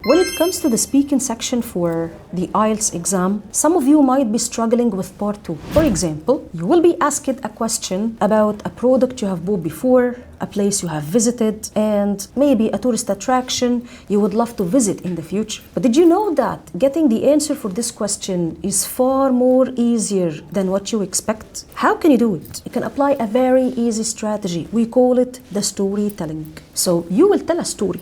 When it comes to the speaking section for the IELTS exam, some of you might be struggling with part 2. For example, you will be asked a question about a product you have bought before, a place you have visited, and maybe a tourist attraction you would love to visit in the future. But did you know that getting the answer for this question is far more easier than what you expect? How can you do it? You can apply a very easy strategy. We call it the storytelling. So you will tell a story.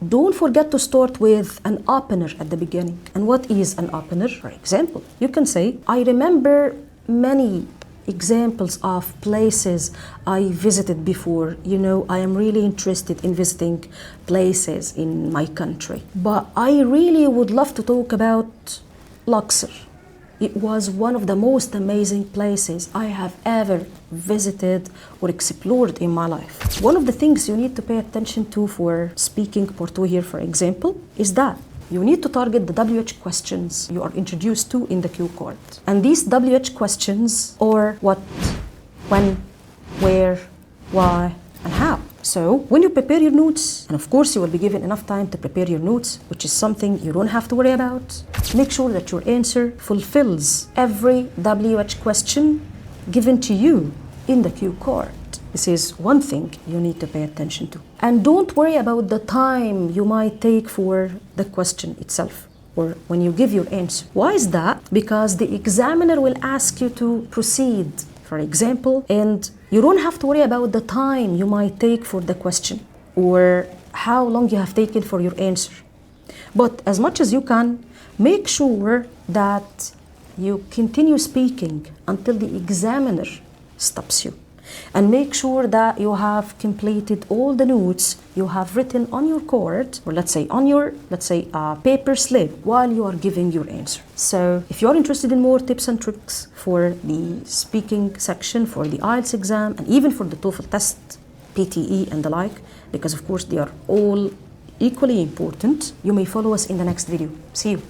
Don't forget to start with an opener at the beginning. And what is an opener? For example, you can say, I remember many examples of places I visited before. You know, I am really interested in visiting places in my country. But I really would love to talk about Luxor. It was one of the most amazing places I have ever visited or explored in my life. One of the things you need to pay attention to for speaking part 2 here, for example, is that you need to target the WH questions you are introduced to in the cue card. And these WH questions are what, when, where, why, and how. So when you prepare your notes, and of course you will be given enough time to prepare your notes, which is something you don't have to worry about, make sure that your answer fulfills every WH question given to you in the cue card. This is one thing you need to pay attention to. And don't worry about the time you might take for the question itself, or when you give your answer. Why is that? Because the examiner will ask you to proceed, for example, and you don't have to worry about the time you might take for the question or how long you have taken for your answer. But as much as you can, make sure that you continue speaking until the examiner stops you. And make sure that you have completed all the notes you have written on your card, or let's say on your, paper slip while you are giving your answer. So if you're interested in more tips and tricks for the speaking section, for the IELTS exam, and even for the TOEFL test, PTE and the like, because of course they are all equally important, you may follow us in the next video. See you.